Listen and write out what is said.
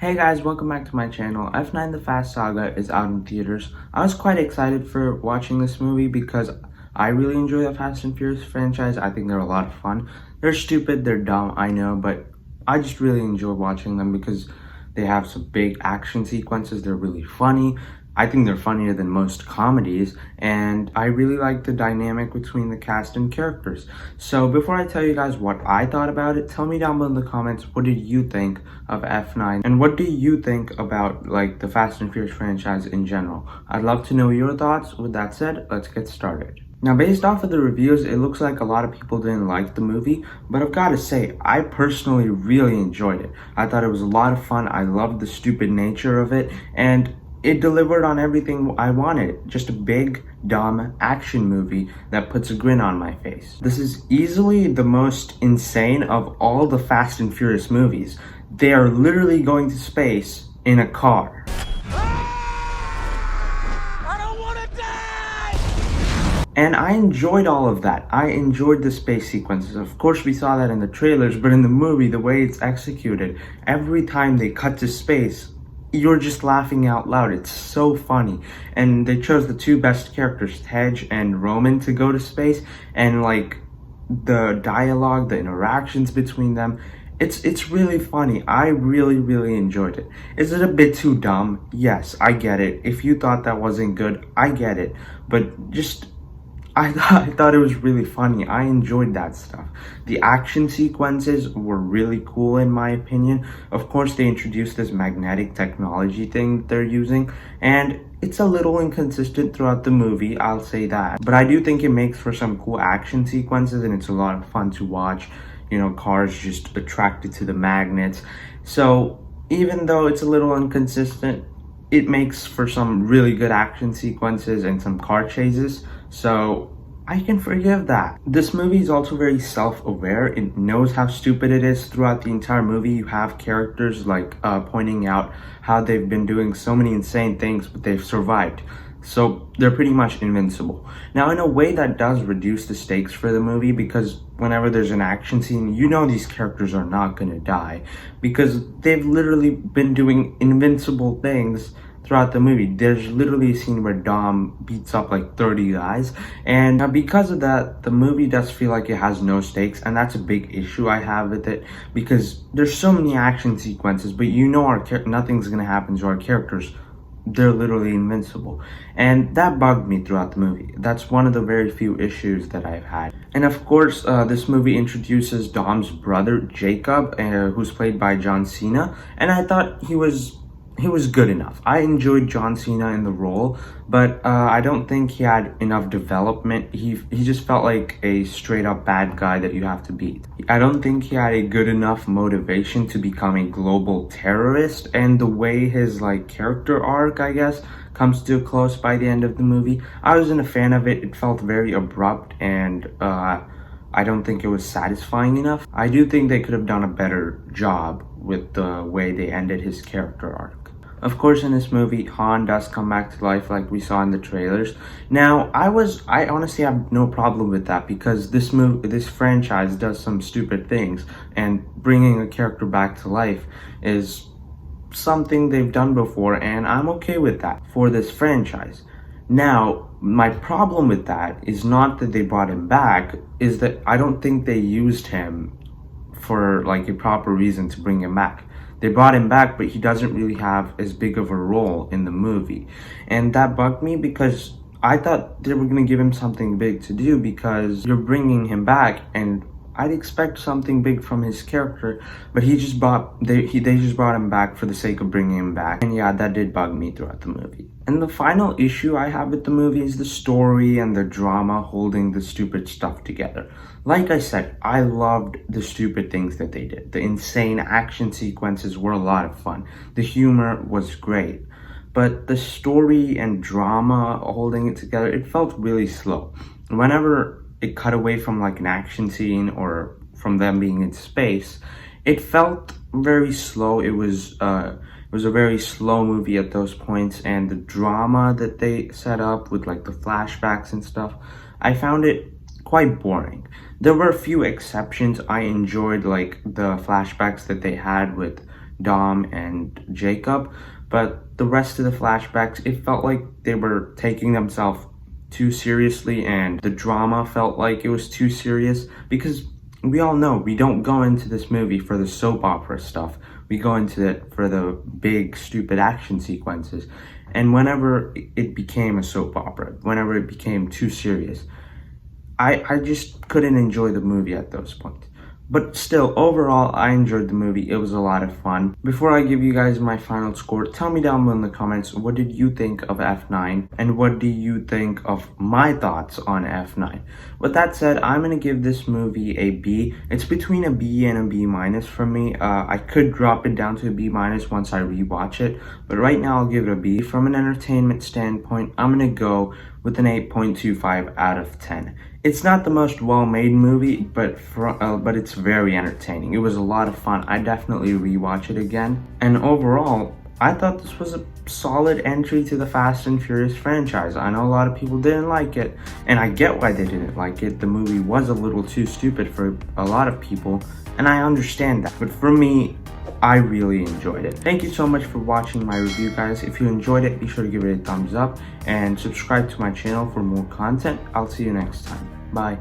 Hey guys, welcome back to my channel. F9 The Fast Saga is out in theaters. I was quite excited for watching this movie because I really enjoy the Fast and Furious franchise. I think they're a lot of fun. They're stupid, they're dumb, I know, but I just really enjoy watching them because they have some big action sequences. They're really funny. I think they're funnier than most comedies, and I really like the dynamic between the cast and characters. So before I tell you guys what I thought about it, tell me down below in the comments, what did you think of F9, and what do you think about like the Fast and Furious franchise in general? I'd love to know your thoughts. With that said, let's get started. Now, based off of the reviews, it looks like a lot of people didn't like the movie, but I've got to say, I personally really enjoyed it. I thought it was a lot of fun. I loved the stupid nature of it, and it delivered on everything I wanted. Just a big, dumb action movie that puts a grin on my face. This is easily the most insane of all the Fast and Furious movies. They are literally going to space in a car. I don't want to die! And I enjoyed all of that. I enjoyed the space sequences. Of course, we saw that in the trailers, but in the movie, the way it's executed, every time they cut to space, you're just laughing out loud. It's so funny. And they chose the two best characters, Tej and Roman, to go to space, and like the dialogue, the interactions between them, it's really funny. I really enjoyed it. Is it a bit too dumb? Yes, I get it. If you thought that wasn't good, I get it. But just I thought it was really funny. I enjoyed that stuff. The action sequences were really cool in my opinion. Of course, they introduced this magnetic technology thing that they're using, and it's a little inconsistent throughout the movie, I'll say that. But I do think it makes for some cool action sequences, and it's a lot of fun to watch. You know, cars just attracted to the magnets. So even though it's a little inconsistent, it makes for some really good action sequences and some car chases, so I can forgive that. This movie is also very self-aware. It knows how stupid it is. Throughout the entire movie, you have characters like pointing out how they've been doing so many insane things, but they've survived. So they're pretty much invincible. Now, in a way, that does reduce the stakes for the movie, because whenever there's an action scene, you know these characters are not gonna die because they've literally been doing invincible things throughout the movie. There's literally a scene where Dom beats up like 30 guys, and because of that, the movie does feel like it has no stakes, and that's a big issue I have with it, because there's so many action sequences, but you know nothing's gonna happen to our characters. They're literally invincible, and that bugged me throughout the movie. That's one of the very few issues that I've had. And of course, this movie introduces Dom's brother Jacob, who's played by John Cena, and I thought he was good enough. I enjoyed John Cena in the role, but I don't think he had enough development. He just felt like a straight up bad guy that you have to beat. I don't think he had a good enough motivation to become a global terrorist, and the way his like character arc, I guess, comes to a close by the end of the movie, I wasn't a fan of it. It felt very abrupt, and I don't think it was satisfying enough. I do think they could have done a better job with the way they ended his character arc. Of course, in this movie, Han does come back to life like we saw in the trailers. Now, I honestly have no problem with that, because this franchise does some stupid things, and bringing a character back to life is something they've done before, and I'm okay with that for this franchise. Now, my problem with that is not that they brought him back, is that I don't think they used him for like a proper reason to bring him back. They brought him back, but he doesn't really have as big of a role in the movie. And that bugged me, because I thought they were going to give him something big to do, because you're bringing him back, and I'd expect something big from his character, but they just brought him back for the sake of bringing him back. And yeah, that did bug me throughout the movie. And the final issue I have with the movie is the story and the drama holding the stupid stuff together. Like I said, I loved the stupid things that they did. The insane action sequences were a lot of fun. The humor was great. But the story and drama holding it together, it felt really slow. Whenever it cut away from like an action scene or from them being in space, it felt very slow. It was a very slow movie at those points, and the drama that they set up with like the flashbacks and stuff, I found it quite boring. There were a few exceptions. I enjoyed like the flashbacks that they had with Dom and Jacob, but the rest of the flashbacks, it felt like they were taking themselves too seriously, and the drama felt like it was too serious, because we all know we don't go into this movie for the soap opera stuff. We go into it for the big, stupid action sequences. And whenever it became a soap opera, whenever it became too serious, I just couldn't enjoy the movie at those points. But still, overall, I enjoyed the movie. It was a lot of fun. Before I give you guys my final score, tell me down below in the comments, what did you think of F9? And what do you think of my thoughts on F9? With that said, I'm going to give this movie a B. It's between a B and a B minus for me. I could drop it down to a B minus once I rewatch it. But right now, I'll give it a B. From an entertainment standpoint, I'm going to go with an 8.25 out of 10. It's not the most well-made movie, but it's very entertaining. It was a lot of fun. I definitely rewatch it again. And overall, I thought this was a solid entry to the Fast and Furious franchise. I know a lot of people didn't like it, and I get why they didn't like it. The movie was a little too stupid for a lot of people, and I understand that. But for me, I really enjoyed it. Thank you so much for watching my review, guys. If you enjoyed it, be sure to give it a thumbs up and subscribe to my channel for more content. I'll see you next time. Bye.